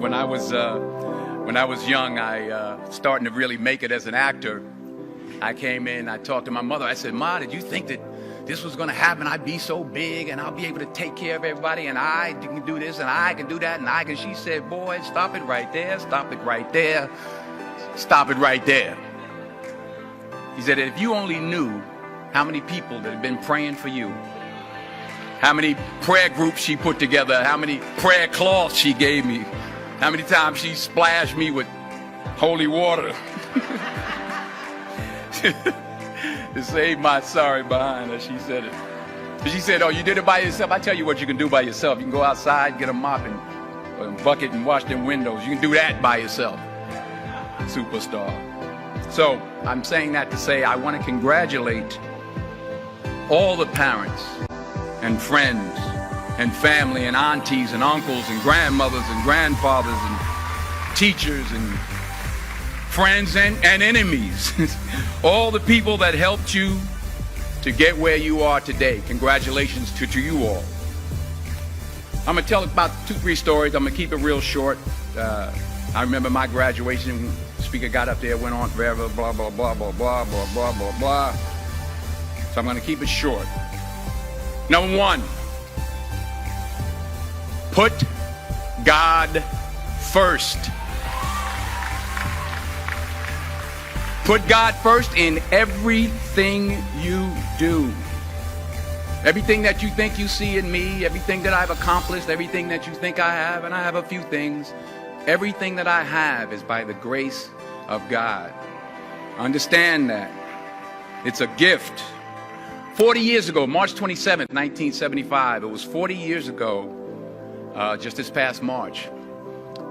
When I was young, starting to really make it as an actor, I came in, I talked to my mother. I said, "Ma, did you think that this was going to happen? I'd be so big and I'll be able to take care of everybody and I can do this and I can do that and I can." She said, "Boy, stop it right there, stop it right there, stop it right there." He said, "If you only knew how many people that have been praying for you, how many prayer groups she put together, how many prayer cloths she gave me, how many times she splashed me with holy water to save my sorry behind," as she said it. She said, "Oh, you did it by yourself? I tell you what you can do by yourself. You can go outside, get a mop and a bucket and wash them windows. You can do that by yourself." Superstar. So I'm saying that to say I want to congratulate all the parents and friends and family and aunties and uncles and grandmothers and grandfathers and teachers and friends and enemies. All the people that helped you to get where you are today. Congratulations to you all. I'm going to tell about 2-3 stories. I'm going to keep it real short. I remember my graduation. The speaker got up there, went on forever, blah, blah, blah, blah, blah, blah, blah, blah, blah. So I'm going to keep it short. Number 1, put God first. Put God first in everything you do. Everything that you think you see in me, everything that I've accomplished, everything that you think I have, and I have a few things, everything that I have is by the grace of God. Understand that. It's a gift. 40 years ago, March 27th, 1975, it was 40 years ago, just this past March,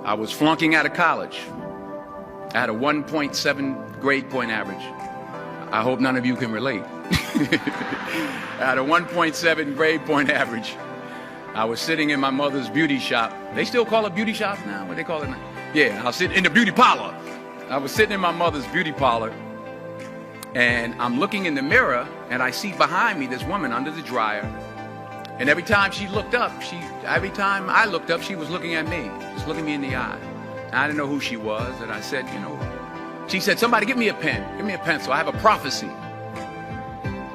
I was flunking out of college. I had a 1.7 grade point average. I hope none of you can relate. I had a 1.7 grade point average. I was sitting in my mother's beauty shop. They still call it beauty shop now? What do they call it now? Yeah, I was sitting in the beauty parlor. I was sitting in my mother's beauty parlor, and I'm looking in the mirror, and I see behind me this woman under the dryer. And every time she looked up, every time I looked up, she was looking at me, just looking me in the eye. And I didn't know who she was, and I said, she said, "Somebody give me a pen, give me a pencil. I have a prophecy."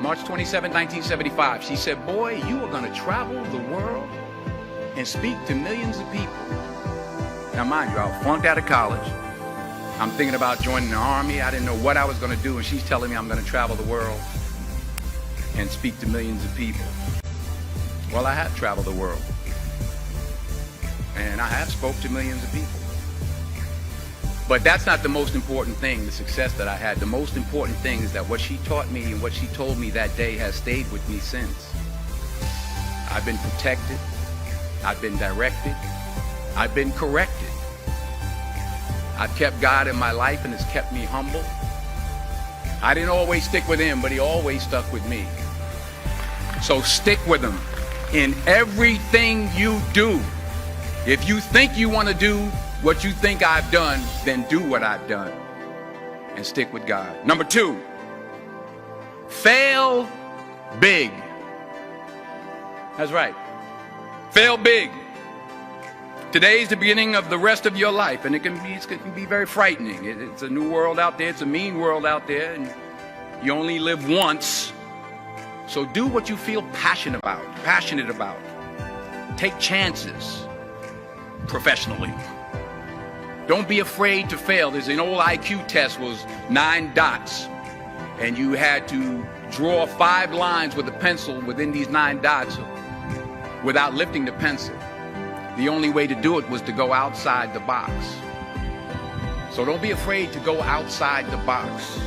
March 27, 1975. She said, "Boy, you are going to travel the world and speak to millions of people." Now, mind you, I was flunked out of college. I'm thinking about joining the Army. I didn't know what I was going to do, and she's telling me I'm going to travel the world and speak to millions of people. Well, I have traveled the world, and I have spoke to millions of people. But that's not the most important thing, the success that I had. The most important thing is that what she taught me and what she told me that day has stayed with me since. I've been protected. I've been directed. I've been corrected. I've kept God in my life, and it's kept me humble. I didn't always stick with him, but he always stuck with me. So stick with him in everything you do. If you think you want to do what you think I've done, then do what I've done and stick with God. Number 2, fail big. That's right. Fail big. Today's the beginning of the rest of your life, and it can be very frightening. It's a new world out there. It's a mean world out there, and you only live once. So do what you feel passionate about. Take chances professionally. Don't be afraid to fail. There's an old IQ test, was 9 dots, and you had to draw 5 lines with a pencil within these 9 dots without lifting the pencil. The only way to do it was to go outside the box. So don't be afraid to go outside the box.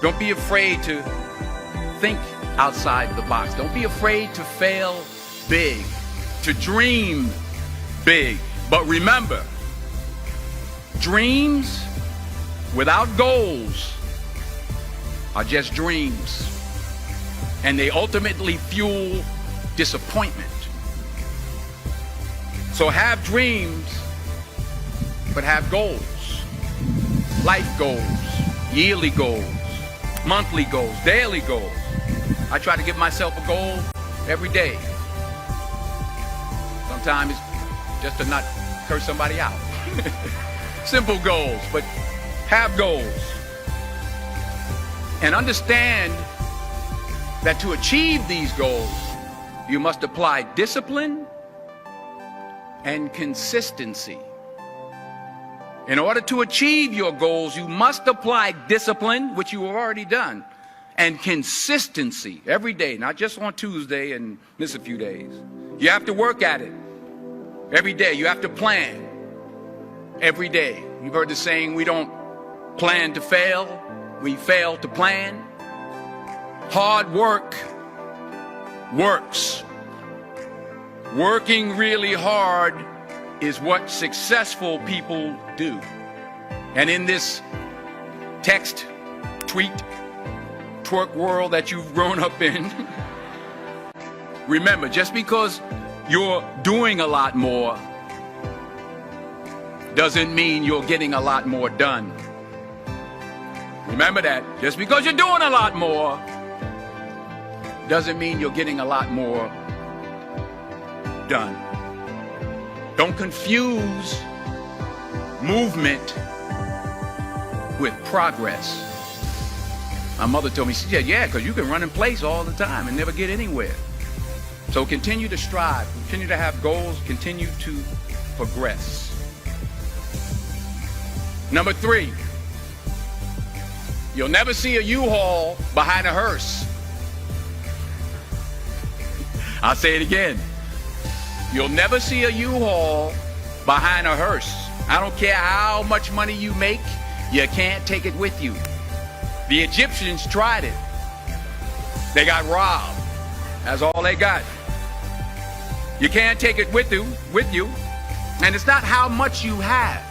Don't be afraid to think outside the box. Don't be afraid to fail big, to dream big. But remember, dreams without goals are just dreams, and they ultimately fuel disappointment. So have dreams, but have goals. Life goals, yearly goals, monthly goals, daily goals. I try to give myself a goal every day. Sometimes it's just to not curse somebody out. Simple goals, but have goals. And understand that to achieve these goals, you must apply discipline and consistency. In order to achieve your goals, you must apply discipline, which you have already done, and consistency every day, not just on Tuesday and miss a few days. You have to work at it every day. You have to plan every day. You've heard the saying, we don't plan to fail, we fail to plan. Hard work works. Working really hard is what successful people do. And in this text, tweet, twerk world that you've grown up in, remember, just because you're doing a lot more doesn't mean you're getting a lot more done. Remember that. Just because you're doing a lot more doesn't mean you're getting a lot more done. Don't confuse movement with progress. My mother told me, she said, yeah, because you can run in place all the time and never get anywhere. So continue to strive, continue to have goals, continue to progress. Number 3, you'll never see a U-Haul behind a hearse. I'll say it again. You'll never see a U-Haul behind a hearse. I don't care how much money you make, you can't take it with you. The Egyptians tried it. They got robbed. That's all they got. You can't take it with you. And it's not how much you have.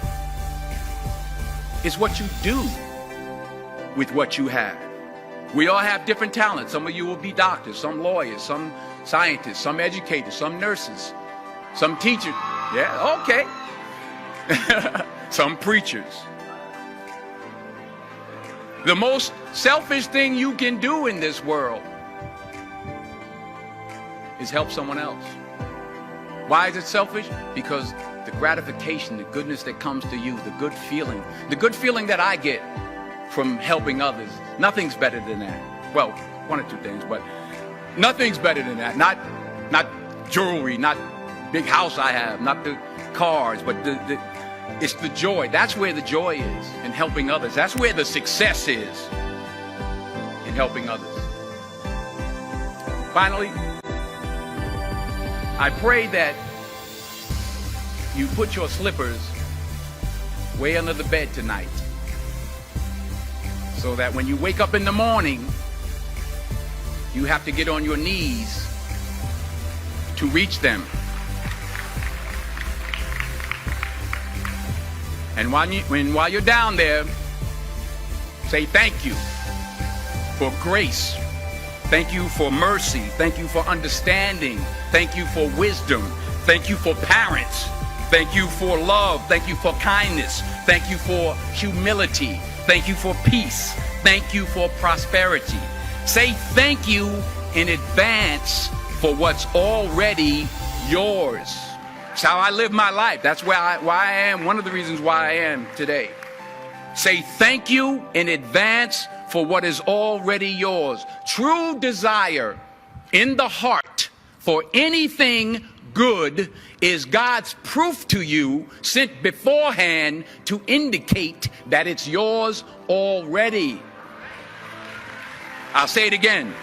It's what you do with what you have. We all have different talents. Some of you will be doctors, some lawyers, some scientists, some educators, some nurses, some teachers. Yeah, okay. Some preachers. The most selfish thing you can do in this world is help someone else. Why is it selfish? Because the gratification, the goodness that comes to you, the good feeling that I get from helping others, nothing's better than that. Well, one or two things, but nothing's better than that. Not jewelry, not big house I have, not the cars, but it's the joy. That's where the joy is, in helping others. That's where the success is, in helping others. Finally, I pray that you put your slippers way under the bed tonight, so that when you wake up in the morning, you have to get on your knees to reach them. And while you're down there, say thank you for grace. Thank you for mercy. Thank you for understanding. Thank you for wisdom. Thank you for parents. Thank you for love. Thank you for kindness. Thank you for humility. Thank you for peace. Thank you for prosperity. Say thank you in advance for what's already yours. It's how I live my life. That's why I am, one of the reasons why I am today. Say thank you in advance for what is already yours. True desire in the heart for anything good is God's proof to you, sent beforehand to indicate that it's yours already. I'll say it again.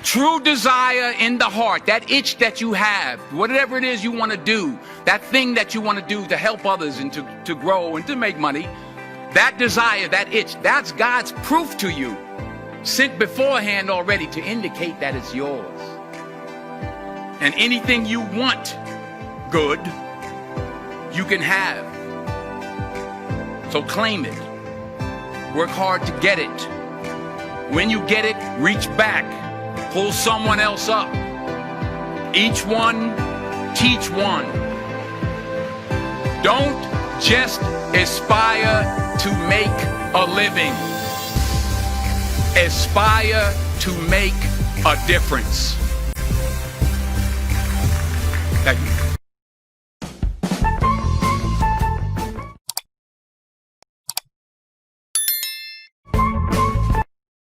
True desire in the heart, that itch that you have, whatever it is you want to do, that thing that you want to do to help others and to grow and to make money, that desire, that itch, that's God's proof to you, sent beforehand already to indicate that it's yours. And anything you want good, you can have. So claim it. Work hard to get it. When you get it, reach back. Pull someone else up. Each one, teach one. Don't just aspire to make a living. Aspire to make a difference. Thank you.